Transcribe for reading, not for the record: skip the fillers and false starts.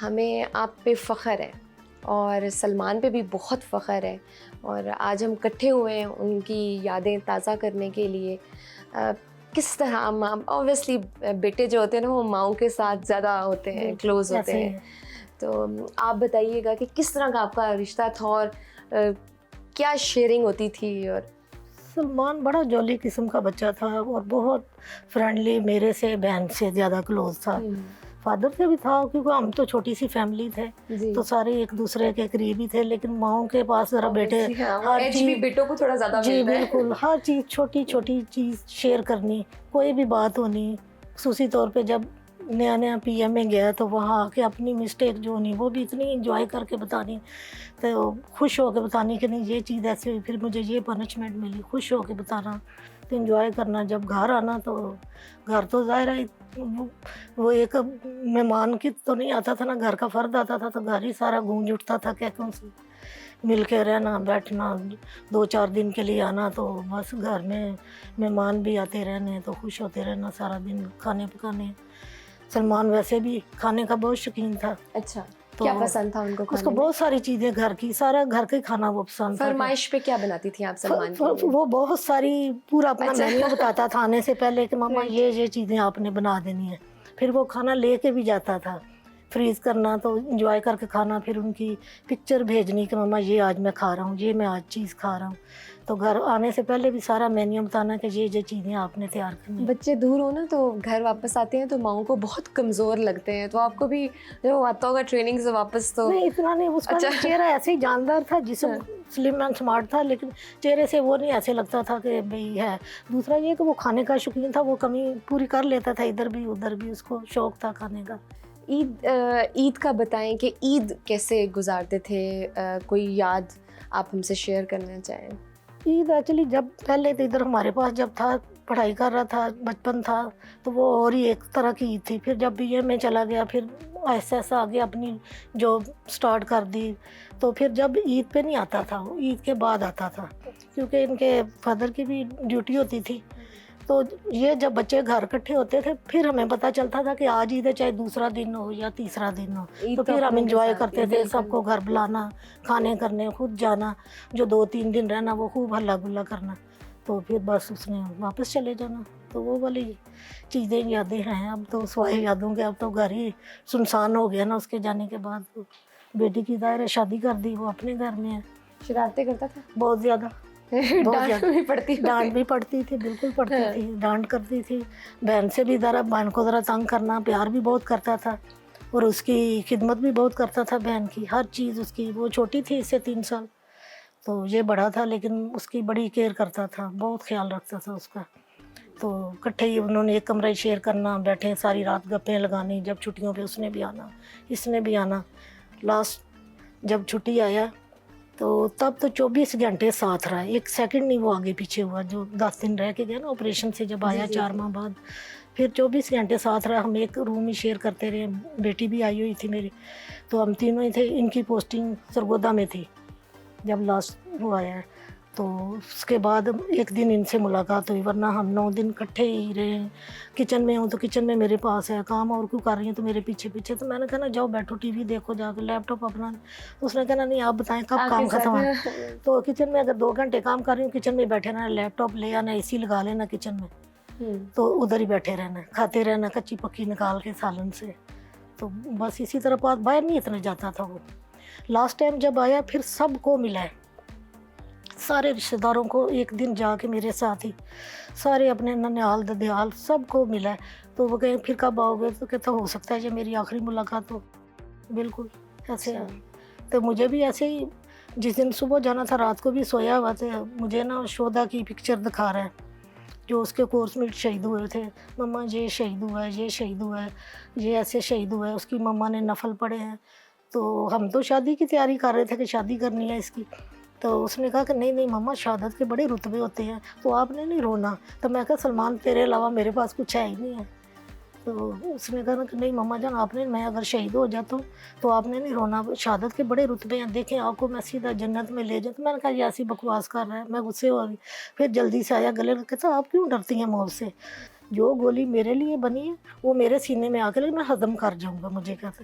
ہمیں آپ پہ فخر ہے اور سلمان پہ بھی بہت فخر ہے، اور آج ہم اکٹھے ہوئے ہیں ان کی یادیں تازہ کرنے کے لیے۔ کس طرح ماں، اوبیسلی بیٹے جو ہوتے ہیں نا وہ ماؤں کے ساتھ زیادہ ہوتے ہیں، کلوز ہوتے ایسے ہی ہیں، ہے۔ تو آپ بتائیے گا کہ کس طرح کا آپ کا رشتہ تھا اور کیا شیئرنگ ہوتی تھی؟ اور سلمان بڑا جولی قسم کا بچہ تھا اور بہت فرینڈلی، میرے سے بہن سے زیادہ کلوز تھا، فادر سے بھی تھا کیونکہ ہم تو چھوٹی سی فیملی تھے جی تو سارے ایک دوسرے کے قریب ہی تھے، لیکن ماؤں کے پاس ذرا بیٹے ہر ایج بھی چیز، بیٹوں کو تھوڑا زیادہ جی ملتا ہے۔ بالکل، ہر چیز چھوٹی چھوٹی چیز شیئر کرنی، کوئی بھی بات ہونی، خصوصی طور پہ جب نیا نیا پی ایم میں گیا تو وہاں آ کے اپنی مسٹیک جو ہونی وہ بھی اتنی انجوائے کر کے بتانی، تو خوش ہو کے بتانی کہ نہیں یہ چیز ایسے ہوئی، پھر مجھے یہ پنشمنٹ ملی، خوش ہو کے بتانا، تو انجوائے کرنا۔ جب گھر آنا تو گھر تو ظاہر ہے وہ ایک مہمان کی تو نہیں آتا تھا نا، گھر کا فرد آتا تھا تو گھر ہی سارا گونج اٹھتا تھا کہتوں سے، مل کے رہنا، بیٹھنا، 2-4 دن کے لیے آنا، تو بس گھر میں مہمان بھی آتے رہنے تو خوش ہوتے رہنا سارا دن، کھانے پکانے۔ سلمان ویسے بھی کھانے کا بہت شوقین تھا، اچھا، تو کیا پسند تھا ان کو اس کو کھانے میں؟ بہت ساری چیزیں گھر کی، سارا گھر کا ہی کھانا وہ پسند تھا۔ فرمائش پہ کیا بناتی تھیں آپ سلمان کے لیے؟ وہ بہت ساری پورا اپنا اچھا مینیو بتاتا تھا آنے سے پہلے کہ ماما Right. یہ چیزیں آپ نے بنا دینی ہیں، پھر وہ کھانا لے کے بھی جاتا تھا، فریز کرنا تو انجوائے کر کے کھانا، پھر ان کی پکچر بھیجنی کہ ماما یہ آج میں کھا رہا ہوں، یہ میں آج چیز کھا رہا ہوں، تو گھر آنے سے پہلے بھی سارا مینیو بتانا کہ یہ چیزیں آپ نے تیار کرنی۔ بچے دور ہو نا تو گھر واپس آتے ہیں تو ماؤں کو بہت کمزور لگتے ہیں، تو آپ کو بھی جو آتا ہوگا ٹریننگ سے واپس تو؟ نہیں اتنا نہیں، اس کا اچھا چہرہ ایسے ہی جاندار تھا، جسم سلم اینڈ سمارٹ تھا، لیکن چہرے سے وہ نہیں ایسے لگتا تھا کہ بھئی ہے۔ دوسرا یہ کہ وہ کھانے کا شوقین تھا، وہ کمی پوری کر لیتا تھا، ادھر بھی ادھر بھی اس کو شوق تھا کھانے کا۔ عید کا بتائیں کہ عید کیسے گزارتے تھے، کوئی یاد آپ ہم سے شیئر کرنا چاہیں؟ عید ایکچولی جب پہلے تو ادھر ہمارے پاس جب تھا، پڑھائی کر رہا تھا، بچپن تھا، تو وہ اور ہی ایک طرح کی عید تھی، پھر جب بی اے میں چلا گیا، پھر ایسا ایسا آگے اپنی جاب سٹارٹ کر دی، تو پھر جب عید پہ نہیں آتا تھا، وہ عید کے بعد آتا تھا، کیونکہ ان کے فادر کی بھی ڈیوٹی ہوتی تھی، تو یہ جب بچے گھر اکٹھے ہوتے تھے پھر ہمیں پتہ چلتا تھا کہ آج عید ہے، چاہے دوسرا دن ہو یا تیسرا دن ہو، عید تو پھر ہم اپنوں کے انجوائے ساتھ کرتے ہی، تھے، بالکل۔ سب کو گھر بلانا، کھانے کرنے، خود جانا، جو 2-3 دن رہنا وہ خوب ہلا گلا کرنا، تو پھر بس اس نے واپس چلے جانا، تو وہ والی چیزیں یادیں ہیں۔ اب تو سوائے یادوں کے اب تو گھر ہی سنسان ہو گیا نا اس کے جانے کے بعد۔ بیٹی کی ظاہر شادی کر دی، وہ اپنے گھر میں ہے۔ شرارتیں کرتا تھا؟ بہت زیادہ، بہت ڈانٹ زیادہ بھی پڑتی ہوگی؟ ڈانٹ بھی پڑتی تھی، بالکل پڑتی تھی، ڈانٹ کرتی تھی، بہن سے بھی ذرا، بہن کو ذرا تنگ کرنا، پیار بھی بہت کرتا تھا، اور اس کی خدمت بھی بہت کرتا تھا بہن کی، ہر چیز اس کی، وہ چھوٹی تھی اس سے 3 سال، تو یہ بڑا تھا لیکن اس کی بڑی کیئر کرتا تھا، بہت خیال رکھتا تھا اس کا۔ تو اکٹھے ہی انہوں نے ایک کمرہ شیئر کرنا، بیٹھے ساری رات گپیں لگانی، جب چھٹیوں پہ اس نے بھی آنا، اس نے بھی آنا۔ لاسٹ جب چھٹی آیا تو تب تو 24 گھنٹے ساتھ رہا، 1 سیکنڈ نہیں وہ آگے پیچھے ہوا، جو 10 دن رہ کے گیا نا آپریشن سے جب آیا 4 ماہ بعد، پھر 24 گھنٹے ساتھ رہا، ہم ایک روم ہی شیئر کرتے رہے، بیٹی بھی آئی ہوئی تھی میری، تو ہم تینوں ہی تھے، ان کی پوسٹنگ سرگودا میں تھی جب لاسٹ وہ آیا ہے، تو اس کے بعد ایک دن ان سے ملاقات ہوئی، ورنہ ہم 9 دن اکٹھے ہی رہے۔ کچن میں ہوں تو کچن میں میرے پاس ہے، کام اور کیوں کر رہی ہیں تو میرے پیچھے پیچھے، تو میں نے کہا نا جاؤ بیٹھو ٹی وی دیکھو جا کے، لیپ ٹاپ اپنا، اس نے کہا نہیں آپ بتائیں کب کام ختم ہے، تو کچن میں اگر 2 گھنٹے کام کر رہی ہوں، کچن میں بیٹھے رہنا، لیپ ٹاپ لے آنا، اے سی لگا لینا کچن میں، تو ادھر ہی بیٹھے رہنا، کھاتے رہنا کچی پکی نکال کے سالن سے، تو بس اسی طرح بات، باہر نہیں اتنا جاتا تھا وہ۔ لاسٹ ٹائم جب آیا پھر سب کو ملا ہے، سارے رشتہ داروں کو، ایک دن جا کے میرے ساتھ ہی سارے اپنے ننیال ددیال سب کو ملا ہے، تو وہ کہیں پھر کب آؤ گے، تو کہتا ہو سکتا ہے یہ میری آخری ملاقات ہو، بالکل ایسے ہے۔ تو مجھے بھی ایسے ہی جس دن صبح جانا تھا رات کو بھی سویا ہوا تھا، مجھے نا شودا کی پکچر دکھا رہا ہے جو اس کے کورس میں شہید ہوئے تھے، مما یہ شہید ہوا ہے، یہ شہید ہوا ہے، یہ ایسے شہید ہوا ہے، اس کی مما نے نفل پڑھے ہیں، تو ہم تو شادی کی تیاری کر رہے تھے کہ شادی کرنی ہے اس کی، تو اس نے کہا کہ نہیں نہیں مما شہادت کے بڑے رتبے ہوتے ہیں تو آپ نے نہیں رونا، تو میں کہا سلمان تیرے علاوہ میرے پاس کچھ ہے ہی نہیں ہے، تو اس نے کہا کہ نہیں مما جان آپ نے، میں اگر شہید ہو جاتا ہوں تو آپ نے نہیں رونا، شہادت کے بڑے رتبے ہیں، دیکھیں آپ کو میں سیدھا جنت میں لے جاؤں، تو میں نے کہا یہ ایسی بکواس کر رہا ہے، میں غصے ہو گئی، پھر جلدی سے آیا گلے میں، کہتا آپ کیوں ڈرتی ہیں موت سے، جو گولی میرے لیے بنی ہے وہ میرے سینے میں آ کے لگی، میں ہضم کر جاؤں گا، مجھے کہتے